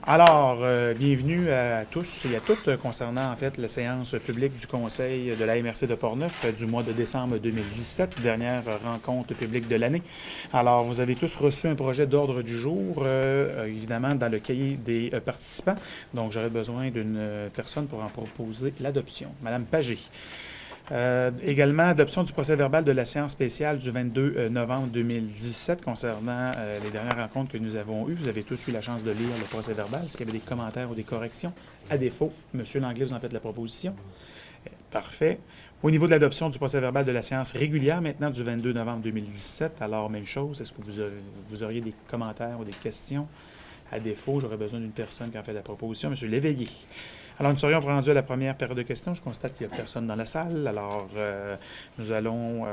Alors, bienvenue à tous et à toutes concernant en fait la séance publique du Conseil de la MRC de Portneuf du mois de décembre 2017, dernière rencontre publique de l'année. Alors, vous avez tous reçu un projet d'ordre du jour, évidemment dans le cahier des participants. Donc, j'aurais besoin d'une personne pour en proposer l'adoption. Madame Pagé. Également, adoption du procès-verbal de la séance spéciale du 22 novembre 2017 concernant les dernières rencontres que nous avons eues. Vous avez tous eu la chance de lire le procès-verbal. Est-ce qu'il y avait des commentaires ou des corrections? À défaut, M. Langlais, vous en faites la proposition. Parfait. Au niveau de l'adoption du procès-verbal de la séance régulière, maintenant du 22 novembre 2017, alors même chose, est-ce que vous auriez des commentaires ou des questions? À défaut, j'aurais besoin d'une personne qui en fait la proposition. M. Léveillé. Alors, nous serions rendus à la première période de questions. Je constate qu'il n'y a personne dans la salle. Alors, nous allons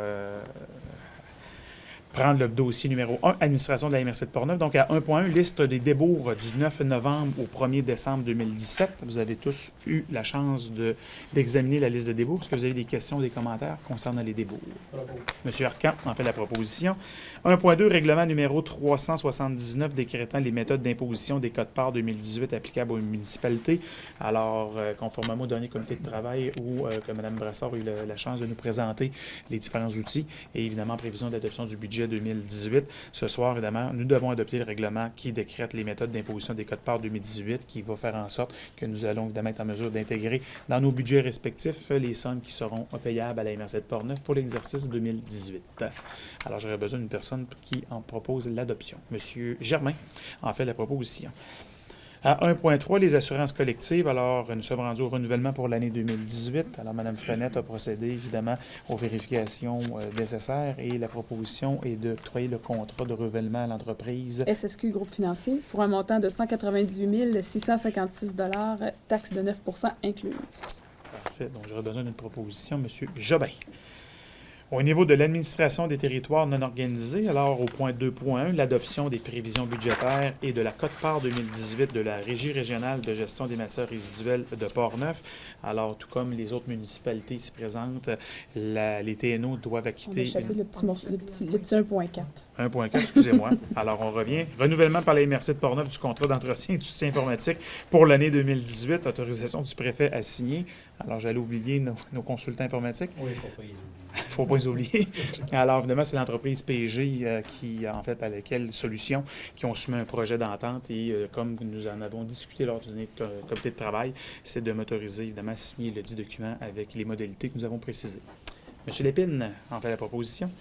prendre le dossier numéro 1, administration de la MRC de Portneuf. Donc, à 1.1, liste des débours du 9 novembre au 1er décembre 2017. Vous avez tous eu la chance d'examiner la liste de débours. Est-ce que vous avez des questions ou des commentaires concernant les débours? Monsieur Arcan en fait la proposition. 1.2, règlement numéro 379 décrétant les méthodes d'imposition des codes-parts 2018 applicables aux municipalités. Alors, conformément au dernier comité de travail où que Mme Brassard a eu la chance de nous présenter les différents outils et évidemment en prévision d'adoption du budget 2018, ce soir, évidemment, nous devons adopter le règlement qui décrète les méthodes d'imposition des codes-parts 2018 qui va faire en sorte que nous allons évidemment être en mesure d'intégrer dans nos budgets respectifs les sommes qui seront payables à la MRC de Portneuf pour l'exercice 2018. Alors, j'aurais besoin d'une personne qui en propose l'adoption. Monsieur Germain en fait la proposition. À 1.3, les assurances collectives. Alors, nous sommes rendus au renouvellement pour l'année 2018. Alors, Mme Frenette a procédé, évidemment, aux vérifications nécessaires et la proposition est d'octroyer le contrat de renouvellement à l'entreprise SSQ Groupe Financier pour un montant de 198 656 $, taxe de 9 % incluse. Parfait. Donc, j'aurais besoin d'une proposition. Monsieur Jobin. Au niveau de l'administration des territoires non organisés, alors au point 2.1, l'adoption des prévisions budgétaires et de la quote-part 2018 de la Régie régionale de gestion des matières résiduelles de Portneuf. Alors, tout comme les autres municipalités ici présentes, les TNO doivent acquitter... On a échappé le petit 1.4. 1.4, excusez-moi. Alors, on revient. Renouvellement par la MRC de Portneuf du contrat d'entretien et du soutien informatique pour l'année 2018. Autorisation du préfet à signer. Alors, j'allais oublier nos consultants informatiques. Oui, il ne faut pas y oublier. Il ne faut pas les oublier. Alors, évidemment, c'est l'entreprise PG qui, en fait, à laquelle Solutions, qui ont soumis un projet d'entente et comme nous en avons discuté lors du comité de travail, c'est de m'autoriser, évidemment, à signer le dit document avec les modalités que nous avons précisées. M. Lépine en fait la proposition.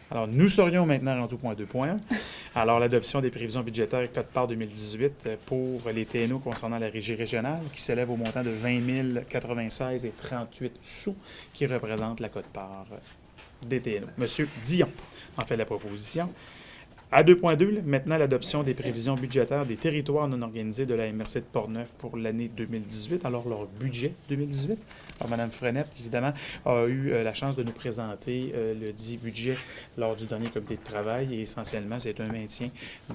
Alors, nous serions maintenant rendus au point 2.1. Alors, l'adoption des prévisions budgétaires et quote-part 2018 pour les TNO concernant la régie régionale qui s'élève au montant de 20 096 et 38 sous qui représente la quote-part des TNO. Monsieur Dion en fait la proposition. À 2.2, maintenant l'adoption des prévisions budgétaires des territoires non organisés de la MRC de Portneuf pour l'année 2018, alors leur budget 2018. Alors, Mme Frenette, évidemment, a eu la chance de nous présenter le dit budget lors du dernier comité de travail et essentiellement, c'est un maintien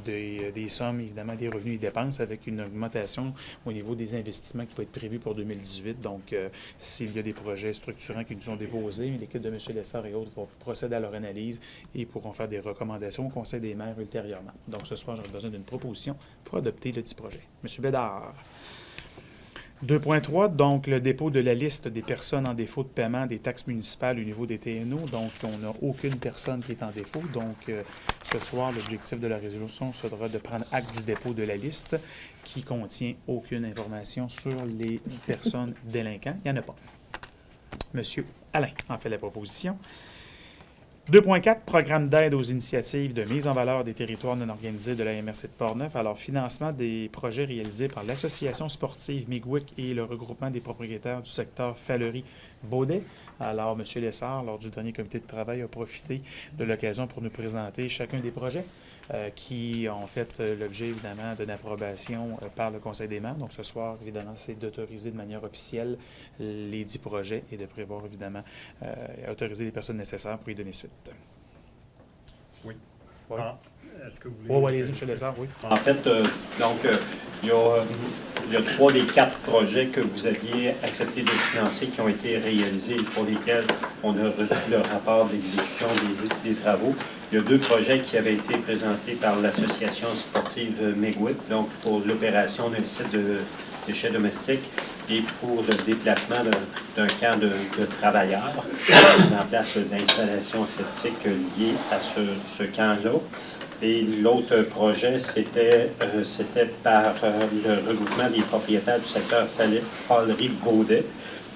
des sommes, évidemment, des revenus et dépenses avec une augmentation au niveau des investissements qui va être prévu pour 2018. Donc, s'il y a des projets structurants qui nous sont déposés, l'équipe de M. Lessard et autres vont procéder à leur analyse et pourront faire des recommandations au Conseil des maires ultérieurement. Donc, ce soir, j'aurai besoin d'une proposition pour adopter le dit projet. M. Bédard. 2.3, donc le dépôt de la liste des personnes en défaut de paiement des taxes municipales au niveau des TNO. Donc, on n'a aucune personne qui est en défaut. Donc, ce soir, l'objectif de la résolution sera de prendre acte du dépôt de la liste qui contient aucune information sur les personnes délinquantes. Il n'y en a pas. Monsieur Alain en fait la proposition. 2.4, programme d'aide aux initiatives de mise en valeur des territoires non organisés de la MRC de Portneuf. Alors, financement des projets réalisés par l'Association sportive Migwick et le regroupement des propriétaires du secteur Fallery-Baudet. Alors, M. Lessard, lors du dernier comité de travail, a profité de l'occasion pour nous présenter chacun des projets qui ont fait l'objet, évidemment, d'une approbation par le Conseil des maires. Donc, ce soir, évidemment, c'est d'autoriser de manière officielle les 10 projets et de prévoir, évidemment, autoriser les personnes nécessaires pour y donner suite. Oui. Ouais. Est-ce que vous voulez... Oui, allez-y, M. Lessard, oui. En fait, Il y a 3 des 4 projets que vous aviez accepté de financer qui ont été réalisés et pour lesquels on a reçu le rapport d'exécution des travaux. Il y a 2 projets qui avaient été présentés par l'Association sportive Megwit, donc pour l'opération d'un site de déchets domestiques et pour le déplacement d'un camp de travailleurs, la mise en place d'installations septiques liées à ce camp-là. Et l'autre projet, c'était par le regroupement des propriétaires du secteur Fallerie-Baudet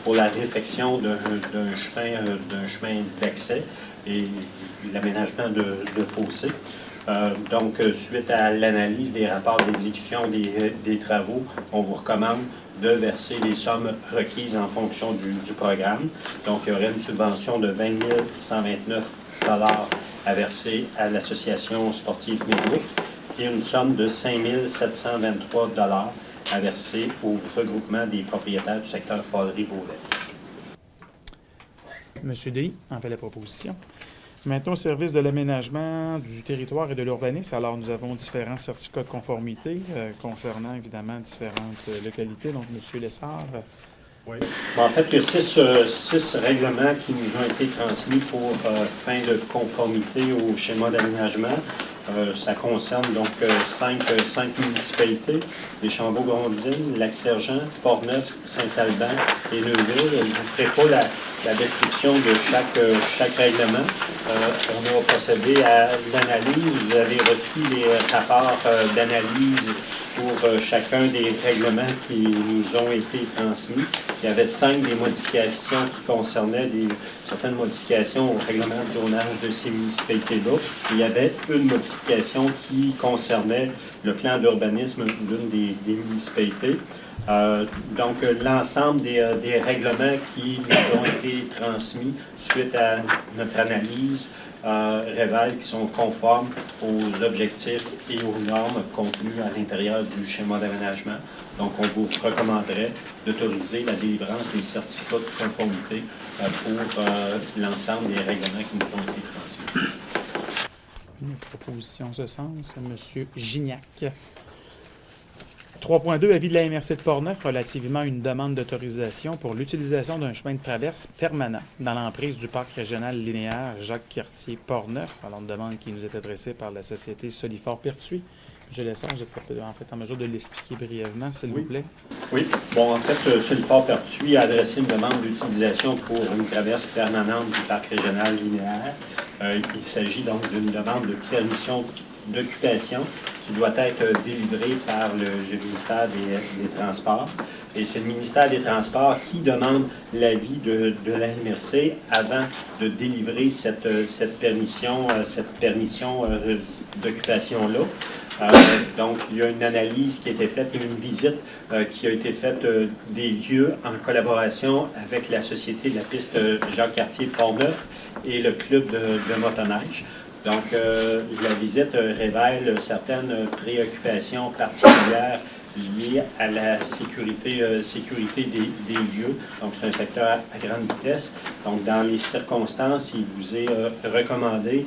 pour la réfection d'un chemin d'accès et l'aménagement de fossés. Donc, suite à l'analyse des rapports d'exécution des travaux, on vous recommande de verser les sommes requises en fonction du programme. Donc, il y aurait une subvention de 20 129 à verser à l'Association sportive Megwit et une somme de 5 723 à verser au regroupement des propriétaires du secteur Fallerie-Baudet. Monsieur Dey en fait la proposition. Maintenant, au service de l'aménagement du territoire et de l'urbanisme, alors nous avons différents certificats de conformité concernant évidemment différentes localités. Donc, Monsieur Lessard. Oui. Bon, en fait, il y a 6 règlements qui nous ont été transmis pour fin de conformité au schéma d'aménagement. Ça concerne donc 5 municipalités, les Chambaud-Grondines, Lac-Sergent, Port-Neuf, Saint-Alban et Neuville. Je ne vous ferai pas la description de chaque règlement. On a procédé à l'analyse. Vous avez reçu les rapports d'analyse pour chacun des règlements qui nous ont été transmis. Il y avait 5 des modifications qui concernaient certaines modifications au règlement du zonage de ces municipalités-là. Il y avait une modification qui concernait le plan d'urbanisme d'une des municipalités. Donc, l'ensemble des règlements qui nous ont été transmis suite à notre analyse révèlent qu'ils sont conformes aux objectifs et aux normes contenues à l'intérieur du schéma d'aménagement. Donc, on vous recommanderait d'autoriser la délivrance des certificats de conformité pour l'ensemble des règlements qui nous ont été transmis. Une proposition en ce sens, M. Gignac. 3.2, avis de la MRC de Portneuf relativement à une demande d'autorisation pour l'utilisation d'un chemin de traverse permanent dans l'emprise du parc régional linéaire Jacques-Cartier-Portneuf. Alors, une demande qui nous est adressée par la société Solifort-Pertuis. M. Lessard, vous êtes en mesure de l'expliquer brièvement, s'il vous plaît? Oui. Bon, en fait, Solifort-Pertuis a adressé une demande d'utilisation pour une traverse permanente du parc régional linéaire. Il s'agit donc d'une demande de permission d'occupation qui doit être délivrée par le ministère des Transports. Et c'est le ministère des Transports qui demande l'avis de la MRC avant de délivrer cette permission d'occupation-là. Donc, il y a une analyse qui a été faite et une visite qui a été faite des lieux en collaboration avec la Société de la piste Jacques-Cartier-Portneuf et le club de motoneige. Donc, la visite révèle certaines préoccupations particulières liées à la sécurité des lieux. Donc, c'est un secteur à grande vitesse. Donc, dans les circonstances, il vous est recommandé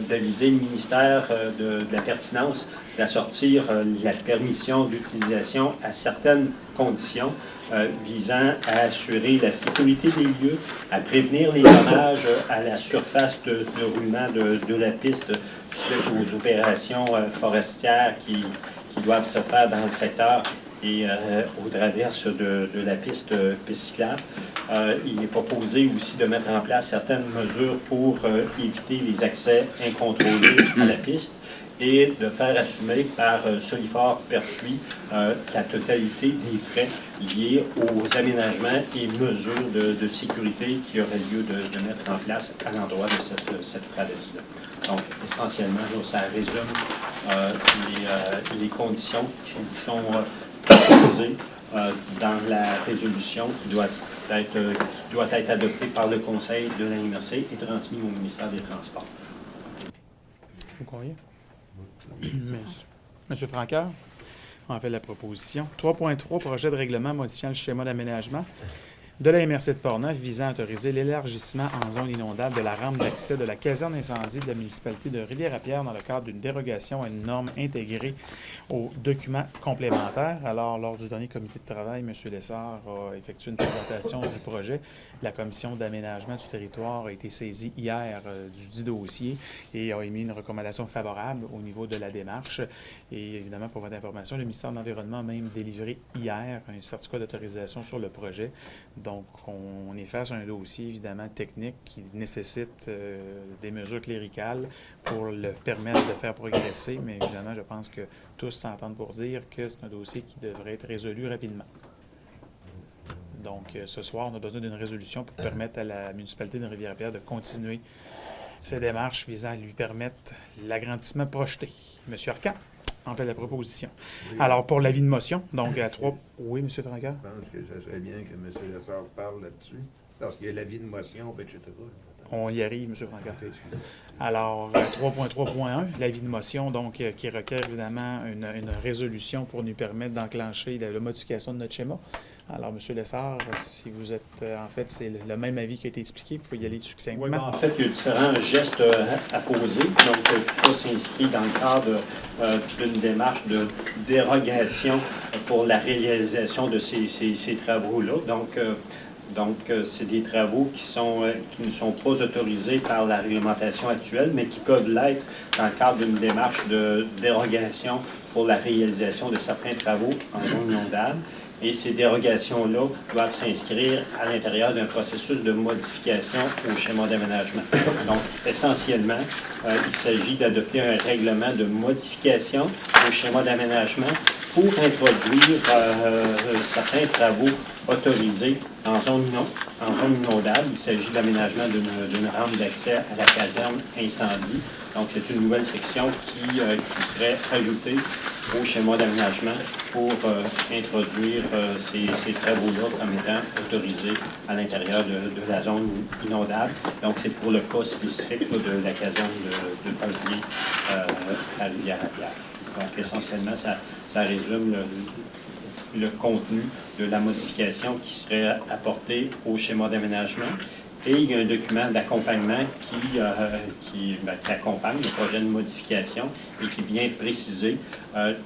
d'aviser le ministère de la Pertinence d'assortir la permission d'utilisation à certaines conditions visant à assurer la sécurité des lieux, à prévenir les dommages à la surface de roulement de la piste suite aux opérations forestières qui doivent se faire dans le secteur et aux traverses de la piste cyclable. Il est proposé aussi de mettre en place certaines mesures pour éviter les accès incontrôlés à la piste et de faire assumer par Solifort-Pertuis la totalité des frais liés aux aménagements et mesures de sécurité qui auraient lieu de mettre en place à l'endroit de cette traverse-là. Donc, essentiellement, là, ça résume les conditions qui vous sont proposées dans la résolution qui doit être adoptée par le Conseil de la MRC et transmise au ministère des Transports. Vous croyez? Monsieur Franqueur, on fait la proposition. 3.3, projet de règlement modifiant le schéma d'aménagement. de la MRC de Portneuf visant à autoriser l'élargissement en zone inondable de la rampe d'accès de la caserne incendie de la municipalité de Rivière-à-Pierre dans le cadre d'une dérogation à une norme intégrée aux documents complémentaires. Alors, lors du dernier comité de travail, M. Lessard a effectué une présentation du projet. La commission d'aménagement du territoire a été saisie hier du dit dossier et a émis une recommandation favorable au niveau de la démarche. Et évidemment, pour votre information, le ministère de l'Environnement a même délivré hier un certificat d'autorisation sur le projet. Donc, on est face à un dossier évidemment technique qui nécessite des mesures cléricales pour le permettre de faire progresser. Mais évidemment, je pense que tous s'entendent pour dire que c'est un dossier qui devrait être résolu rapidement. Donc, ce soir, on a besoin d'une résolution pour permettre à la municipalité de Rivière-à-Pierre de continuer ses démarches visant à lui permettre l'agrandissement projeté. M. Arcan en fait la proposition. Oui. Alors, pour l'avis de motion, donc à 3... Oui, M. Francard? Je pense que ça serait bien que M. Lessard parle là-dessus, parce qu'il y a l'avis de motion, etc. On y arrive, M. Francard. Okay, excusez. Alors, 3.3.1, l'avis de motion, donc, qui requiert évidemment une résolution pour nous permettre d'enclencher la modification de notre schéma. Alors, M. Lessard, si vous êtes, en fait, c'est le même avis qui a été expliqué, vous pouvez y aller succinctement. Oui, en fait, il y a différents gestes à poser. Donc, tout ça s'inscrit dans le cadre d'une démarche de dérogation pour la réalisation de ces travaux-là. Donc, c'est des travaux qui ne sont pas autorisés par la réglementation actuelle, mais qui peuvent l'être dans le cadre d'une démarche de dérogation pour la réalisation de certains travaux en zone inondable. Et ces dérogations-là doivent s'inscrire à l'intérieur d'un processus de modification au schéma d'aménagement. Donc, essentiellement, il s'agit d'adopter un règlement de modification au schéma d'aménagement pour introduire certains travaux autorisés en zone inondable. Il s'agit de l'aménagement d'une rampe d'accès à la caserne incendie. Donc, c'est une nouvelle section qui serait ajoutée au schéma d'aménagement pour introduire ces travaux-là comme étant autorisés à l'intérieur de la zone inondable. Donc, c'est pour le cas spécifique là, de la caserne de pompiers à Rivière-à-Pierre. Donc, essentiellement, ça résume le contenu de la modification qui serait apportée au schéma d'aménagement. Et il y a un document d'accompagnement qui accompagne le projet de modification et qui vient préciser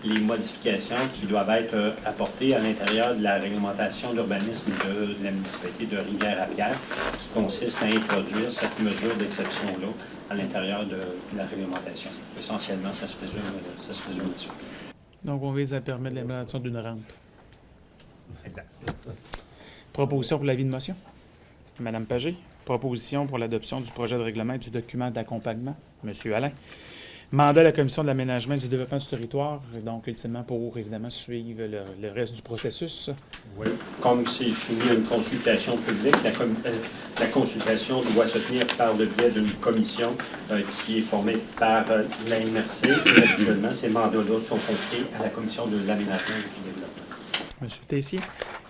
les modifications qui doivent être apportées à l'intérieur de la réglementation d'urbanisme de la municipalité de Rivière-à-Pierre, qui consiste à introduire cette mesure d'exception-là à l'intérieur de la réglementation. Essentiellement, ça se résume là-dessus. Donc, on vise à permettre l'implantation d'une rampe. Exact. Proposition pour l'avis de motion. Madame Pagé. Proposition pour l'adoption du projet de règlement et du document d'accompagnement. Monsieur Alain. Mandat à la Commission de l'aménagement et du développement du territoire, donc ultimement pour, évidemment, suivre le reste du processus. Oui. Comme c'est soumis à une consultation publique, la consultation doit se tenir par le biais d'une commission qui est formée par la MRC. Et actuellement, ces mandats-là sont confiés à la Commission de l'aménagement et du développement. Monsieur Tessier.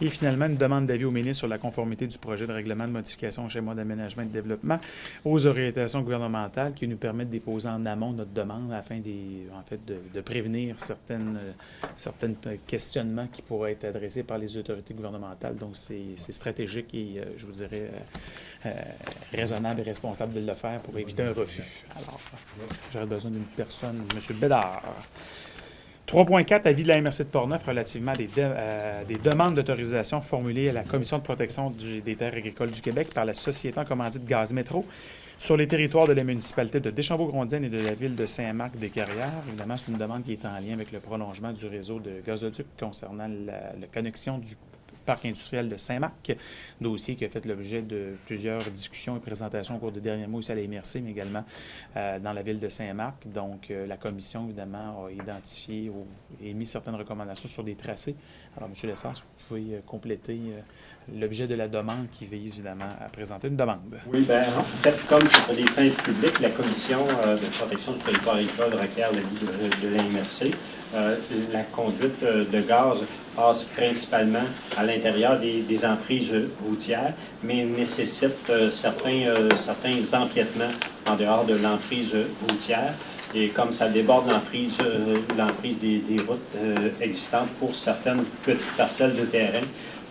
Et finalement, une demande d'avis au ministre sur la conformité du projet de règlement de modification au schéma d'aménagement et de développement aux orientations gouvernementales qui nous permettent de déposer en amont notre demande afin de prévenir certains questionnements qui pourraient être adressés par les autorités gouvernementales. Donc, c'est stratégique et, je vous dirais, raisonnable et responsable de le faire pour éviter un refus. Alors, j'aurais besoin d'une personne, M. Bédard. 3.4, avis de la MRC de Portneuf relativement à des demandes d'autorisation formulées à la Commission de protection des terres agricoles du Québec par la Société en commandite Gaz Métro sur les territoires de la municipalité de Deschambault-Grondines et de la ville de Saint-Marc-des-Carrières. Évidemment, c'est une demande qui est en lien avec le prolongement du réseau de gazoduc concernant la connexion du parc industriel de Saint-Marc, dossier qui a fait l'objet de plusieurs discussions et présentations au cours des derniers mois ici à la MRC, mais également dans la ville de Saint-Marc. Donc, la commission, évidemment, a identifié et émis certaines recommandations sur des tracés. Alors, M. Lessard, vous pouvez compléter l'objet de la demande qui vise, évidemment, à présenter une demande. Oui, bien, en fait, comme c'est pour des fins publiques, la Commission de protection du territoire agricole requiert l'avis de la MRC. La conduite de gaz passe principalement à l'intérieur des emprises routières, mais nécessite certains empiètements en dehors de l'emprise routière. Et comme ça déborde l'emprise des routes existantes pour certaines petites parcelles de terrain,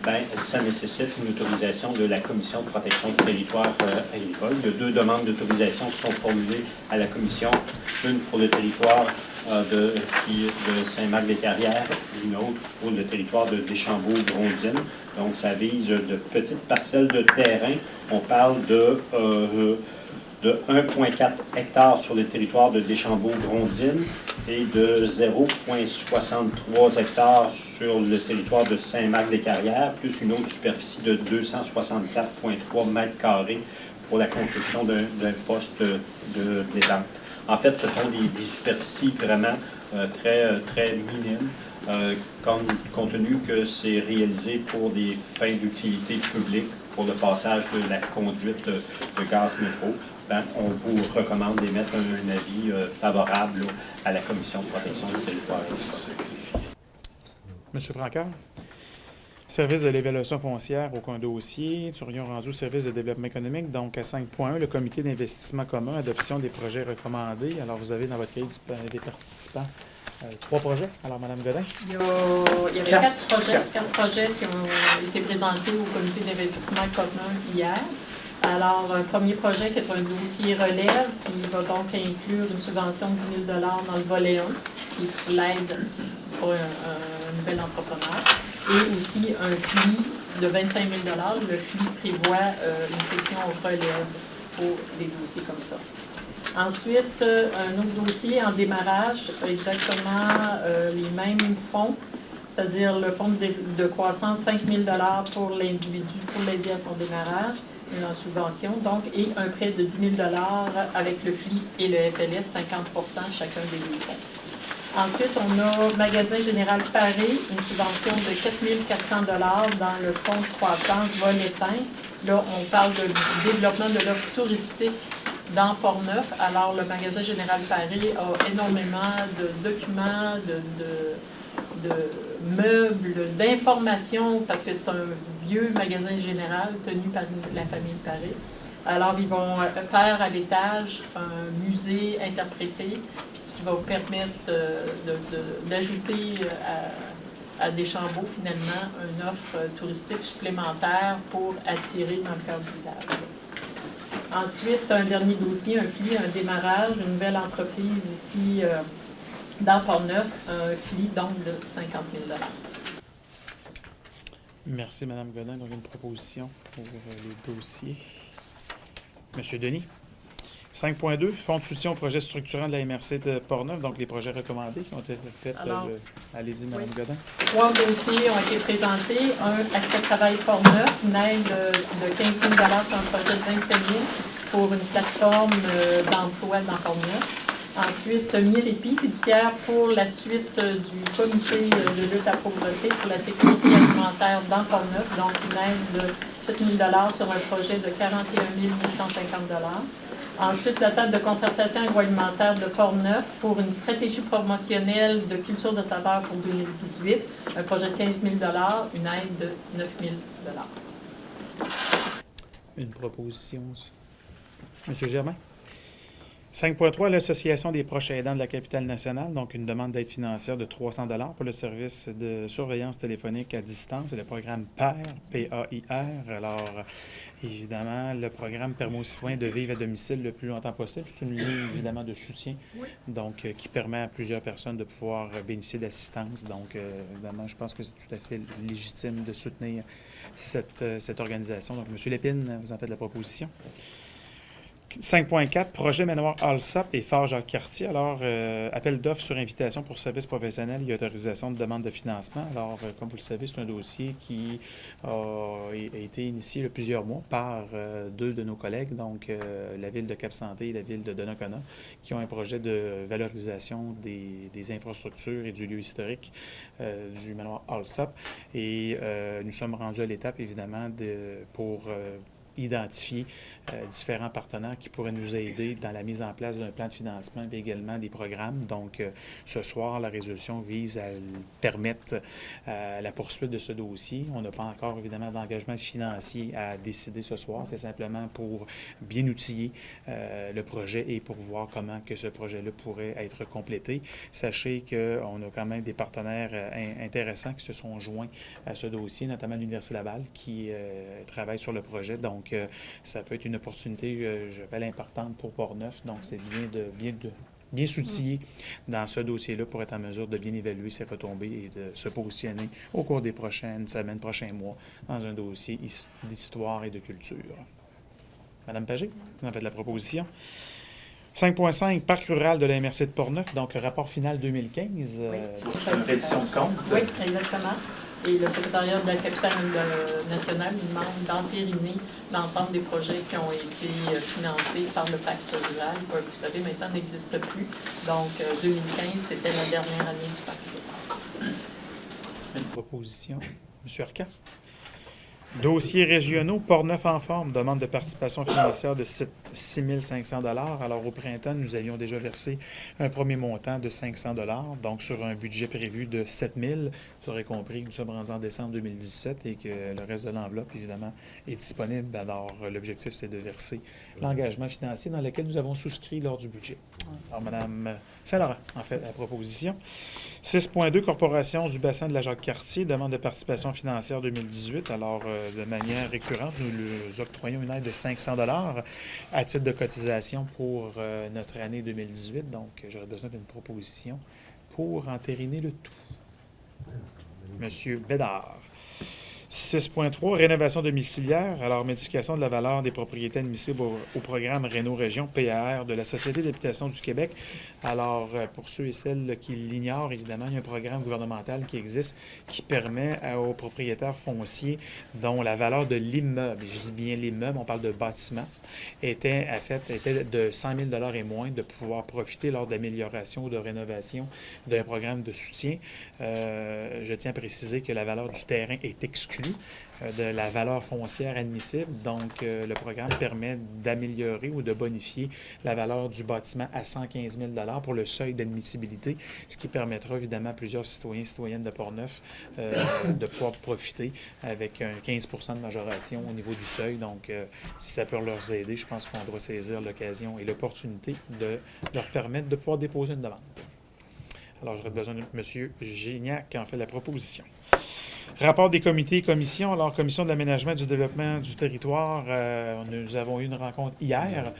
bien, ça nécessite une autorisation de la Commission de protection du territoire agricole. Il y a 2 demandes d'autorisation qui sont formulées à la Commission, une pour le territoire de Saint-Marc-des-Carrières et une autre pour le territoire de Deschambault-Grondines. Donc, ça vise de petites parcelles de terrain. On parle de 1,4 hectares sur le territoire de Deschambault-Grondines et de 0,63 hectares sur le territoire de Saint-Marc-des-Carrières, plus une autre superficie de 264,3 mètres carrés pour la construction d'un poste de détente. En fait, ce sont des superficies vraiment très minimes, compte tenu que c'est réalisé pour des fins d'utilité publique, pour le passage de la conduite de gaz métro. Ben, on vous recommande d'émettre un avis favorable là, à la Commission de protection du territoire. Monsieur Francaire, service de l'évaluation foncière, aucun dossier. Nous serions rendus au service de développement économique. Donc, à 5.1, le comité d'investissement commun, adoption des projets recommandés. Alors, vous avez dans votre cahier des participants 3 projets. Alors, Mme Godin. Il y avait 4 projets qui ont été présentés au comité d'investissement commun hier. Alors, un premier projet qui est un dossier relève, qui va donc inclure une subvention de 10 000 dans le volet 1, qui est pour l'aide pour un nouvel entrepreneur, et aussi un FLI de 25 000 Le FLI prévoit une session relève pour des dossiers comme ça. Ensuite, un autre dossier en démarrage, exactement les mêmes fonds, c'est-à-dire le fonds de croissance, 5 000 pour l'individu pour l'aider à son démarrage, en subvention, donc, et un prêt de 10 000 avec le FLI et le FLS, 50 chacun des 2 fonds. Ensuite, on a Magasin Général Paris, une subvention de 4 400 dans le fonds de croissance volet 5. Là, on parle de développement de l'offre touristique dans Portneuf. Alors, le Magasin Général Paris a énormément de documents, de meubles, d'informations, parce que c'est un vieux magasin général tenu par la famille Paris. Alors, ils vont faire à l'étage un musée interprété, puis ce qui va permettre d'ajouter à Deschambault, finalement, une offre touristique supplémentaire pour attirer dans le cadre du village. Ensuite, un dernier dossier, un FLI, un démarrage, une nouvelle entreprise ici dans Portneuf, un FLI donc de 50 000 Merci, Mme Godin. Donc, une proposition pour les dossiers. Monsieur Denis. 5.2, fonds de soutien au projet structurant de la MRC de Portneuf, donc les projets recommandés qui ont été faits. Allez-y, Mme Godin. 3 dossiers ont été présentés. Un, accès travail Portneuf, une aide de 15 000 sur un projet de 25 000 pour une plateforme d'emploi dans Portneuf. Ensuite, Mirepi, fiduciaire pour la suite du comité de lutte à la pauvreté pour la sécurité alimentaire dans Portneuf, donc une aide de 7 000 sur un projet de 41 850 Ensuite, la table de concertation agroalimentaire de Portneuf pour une stratégie promotionnelle de culture de saveur pour 2018, un projet de 15 000 une aide de 9 000 Une proposition. Monsieur Germain. 5.3, l'Association des proches aidants de la capitale nationale, donc une demande d'aide financière de 300 pour le service de surveillance téléphonique à distance et le programme PAIR, P-A-I-R. Alors, évidemment, le programme permet aux citoyens de vivre à domicile le plus longtemps possible. C'est une ligne, évidemment, de soutien, donc qui permet à plusieurs personnes de pouvoir bénéficier d'assistance. Donc, évidemment, je pense que c'est tout à fait légitime de soutenir cette organisation. Donc, M. Lépine, vous en faites la proposition. 5.4, projet manoir Allsop et Fort Jacques-Cartier. Alors, appel d'offres sur invitation pour services professionnels et autorisation de demande de financement. Alors, comme vous le savez, c'est un dossier qui a été initié il y a plusieurs mois par 2 de nos collègues, donc la ville de Cap-Santé et la ville de Donnacona, qui ont un projet de valorisation des infrastructures et du lieu historique du manoir Allsop. Et nous sommes rendus à l'étape, évidemment, pour identifier différents partenaires qui pourraient nous aider dans la mise en place d'un plan de financement et également des programmes. Donc, ce soir, la résolution vise à permettre la poursuite de ce dossier. On n'a pas encore, évidemment, d'engagement financier à décider ce soir. C'est simplement pour bien outiller le projet et pour voir comment que ce projet-là pourrait être complété. Sachez qu'on a quand même des partenaires intéressants qui se sont joints à ce dossier, notamment l'Université Laval qui travaille sur le projet. Donc, ça peut être une opportunité, j'appelle importante pour Portneuf. Donc, c'est bien s'outiller dans ce dossier-là pour être en mesure de bien évaluer ses retombées et de se positionner au cours des prochaines semaines, prochains mois, dans un dossier d'histoire et de culture. Madame Pagé, vous en faites la proposition. 5.5, Parc rural de la MRC de Portneuf, donc rapport final 2015, c'est une reddition de compte. Oui, exactement. Et le secrétariat de la capitale nationale demande d'entériner l'ensemble des projets qui ont été financés par le pacte rural, qui, vous savez, maintenant n'existe plus. Donc, 2015, c'était la dernière année du pacte rural. Une proposition. M. Arcan. Dossiers régionaux, Portneuf en forme, demande de participation financière de 6 500 $. Alors, au printemps, nous avions déjà versé un premier montant de 500 $, donc sur un budget prévu de 7 000 $. Vous aurez compris que nous sommes rendus en décembre 2017 et que le reste de l'enveloppe, évidemment, est disponible. Alors, l'objectif, c'est de verser l'engagement financier dans lequel nous avons souscrit lors du budget. Alors, Mme Saint-Laurent, en fait, la proposition. 6.2, Corporation du bassin de la Jacques-Cartier, demande de participation financière 2018. Alors, de manière récurrente, nous leur octroyons une aide de 500 $ à titre de cotisation pour notre année 2018. Donc, j'aurais besoin d'une proposition pour entériner le tout. Monsieur Bédard. 6.3, rénovation domiciliaire. Alors, modification de la valeur des propriétés admissibles au programme Réno-Région PAR de la Société d'habitation du Québec. Alors, pour ceux et celles qui l'ignorent, évidemment, il y a un programme gouvernemental qui existe qui permet aux propriétaires fonciers dont la valeur de l'immeuble, je dis bien l'immeuble, on parle de bâtiment, était de 100 000 $ et moins, de pouvoir profiter lors d'amélioration ou de rénovation d'un programme de soutien. Je tiens à préciser que la valeur du terrain est exclue de la valeur foncière admissible. Donc, le programme permet d'améliorer ou de bonifier la valeur du bâtiment à 115 000 $ pour le seuil d'admissibilité, ce qui permettra évidemment à plusieurs citoyens et citoyennes de Portneuf de pouvoir profiter avec un 15 % de majoration au niveau du seuil. Donc, si ça peut leur aider, je pense qu'on doit saisir l'occasion et l'opportunité de leur permettre de pouvoir déposer une demande. Alors, j'aurais besoin de M. Gignac qui en fait la proposition. Rapport des comités et commissions. Alors, Commission de l'aménagement et du développement du territoire, nous avons eu une rencontre hier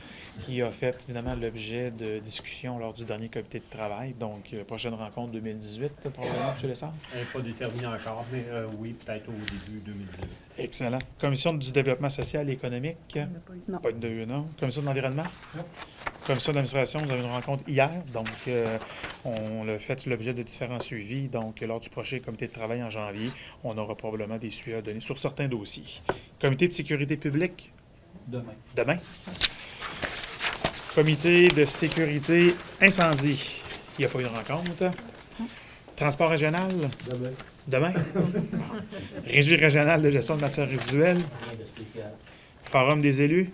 qui a fait évidemment l'objet de discussions lors du dernier comité de travail. Donc, prochaine rencontre 2018, probablement, M. Lessard? Pas déterminé encore, mais oui, peut-être au début 2018. Excellent. Commission du développement social et économique? Non. Pas de non. Commission de l'environnement? Non. Commission d'administration, nous avons une rencontre hier. Donc, on a fait l'objet de différents suivis. Donc, lors du prochain comité de travail en janvier, on aura probablement des suivis à donner sur certains dossiers. Comité de sécurité publique? Demain. Comité de sécurité incendie. Il n'y a pas eu de rencontre. Transport régional? Demain. Régie régionale de gestion de matières résiduelles? Rien de spécial. Forum des élus?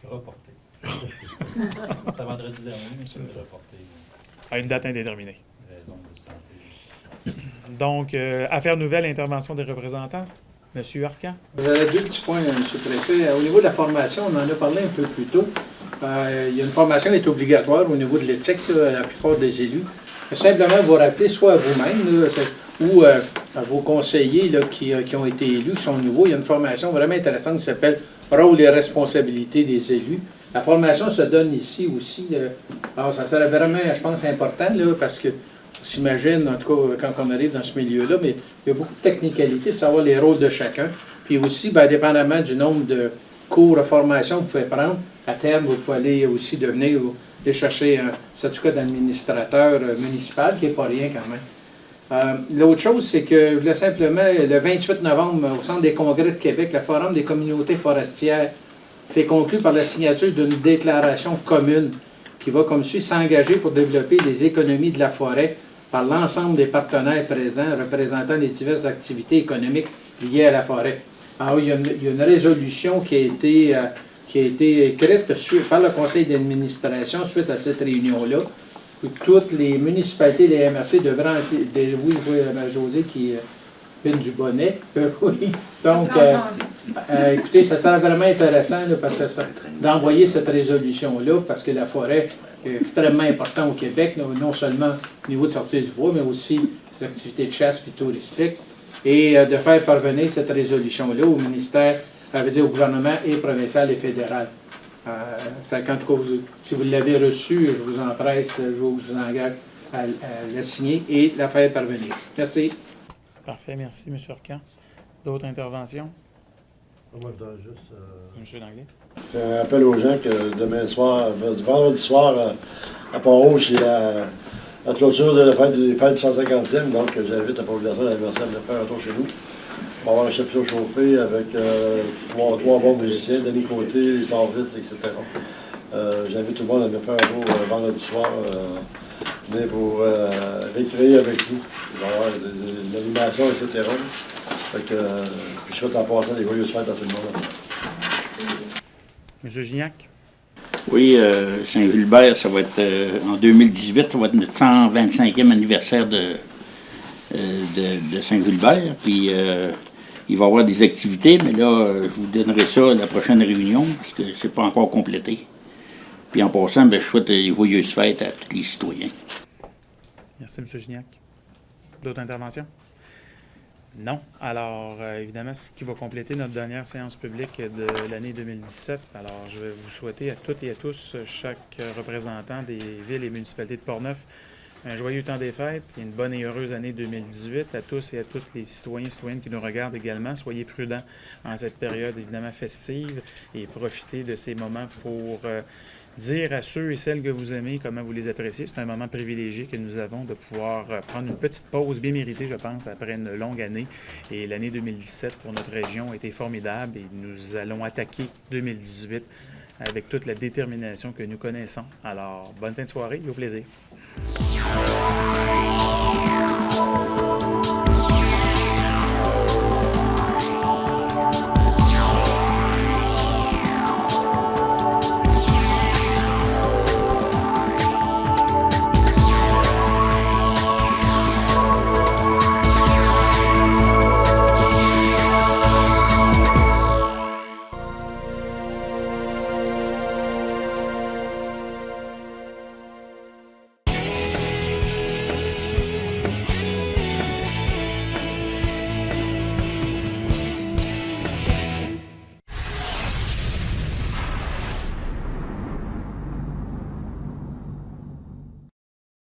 Reporté. C'était vendredi dernier, mais c'est reporté. À une date indéterminée. Raison de santé. Donc, affaires nouvelles, intervention des représentants. Monsieur Arcan? Deux petits points, M. le Préfet. Au niveau de la formation, on en a parlé un peu plus tôt. Il y a une formation qui est obligatoire au niveau de l'éthique à la plupart des élus. Simplement vous rappeler, soit à vous-même ou à vos conseillers qui ont été élus, qui sont nouveaux, il y a une formation vraiment intéressante qui s'appelle « Rôle et responsabilités des élus ». La formation se donne ici aussi. Alors, ça serait vraiment, je pense, important, là, parce que on s'imagine, en tout cas, quand on arrive dans ce milieu-là, mais il y a beaucoup de technicalité de savoir les rôles de chacun. Puis aussi, dépendamment du nombre de cours de formation que vous pouvez prendre, à terme, vous pouvez aller aussi devenir ou aller chercher un certificat d'administrateur municipal, qui n'est pas rien quand même. L'autre chose, c'est que je voulais simplement, le 28 novembre, au Centre des congrès de Québec, le Forum des communautés forestières s'est conclu par la signature d'une déclaration commune qui va comme suit s'engager pour développer les économies de la forêt par l'ensemble des partenaires présents représentant les diverses activités économiques liées à la forêt. Alors, il y a une résolution qui qui a été écrite par le conseil d'administration suite à cette réunion-là. Toutes les municipalités, les MRC devraient... Oui, je vois José qui pine du bonnet. Oui. Donc, écoutez, ça sera vraiment intéressant là, parce que d'envoyer cette résolution-là, parce que la forêt est extrêmement importante au Québec, non seulement au niveau de sortie du bois, mais aussi des activités de chasse et touristiques, et de faire parvenir cette résolution-là au ministère, ça veut dire au gouvernement et provincial et fédéral. Fait qu'en tout cas, si vous l'avez reçu, je vous empresse, je vous engage à la signer et la faire parvenir. Merci. Parfait, merci, M. Arcan. D'autres interventions? Moi, je dois juste. M. Langlais? Un appel aux gens que demain soir, vendredi soir, à Pont-Rouge, c'est la clôture de la fête du 150e. Donc, j'invite la population d'anniversaire de faire un tour chez nous. On va avoir un chapiteau chauffé avec trois bons musiciens, Denis Côté, guitaristes, etc. J'invite tout le monde à venir faire un tour vendredi soir. Venez vous récréer avec nous. Il va y avoir de l'animation, etc. Fait que je souhaite en passant des joyeuses fêtes à tout le monde. M. Gignac? Oui, Saint-Gilbert, ça va être en 2018, ça va être notre 125e anniversaire de Saint-Gilbert. Puis il va y avoir des activités, mais là, je vous donnerai ça à la prochaine réunion parce que c'est pas encore complété. Puis en passant, je souhaite des joyeuses fêtes à tous les citoyens. Merci, M. Gignac. D'autres interventions? Non. Alors, évidemment, ce qui va compléter notre dernière séance publique de l'année 2017. Alors, je vais vous souhaiter à toutes et à tous, chaque représentant des villes et municipalités de Portneuf, un joyeux temps des fêtes et une bonne et heureuse année 2018 à tous et à toutes les citoyens et citoyennes qui nous regardent également. Soyez prudents en cette période évidemment festive et profitez de ces moments pour dire à ceux et celles que vous aimez comment vous les appréciez. C'est un moment privilégié que nous avons de pouvoir prendre une petite pause bien méritée, je pense, après une longue année. Et l'année 2017 pour notre région a été formidable et nous allons attaquer 2018 avec toute la détermination que nous connaissons. Alors, bonne fin de soirée et au plaisir.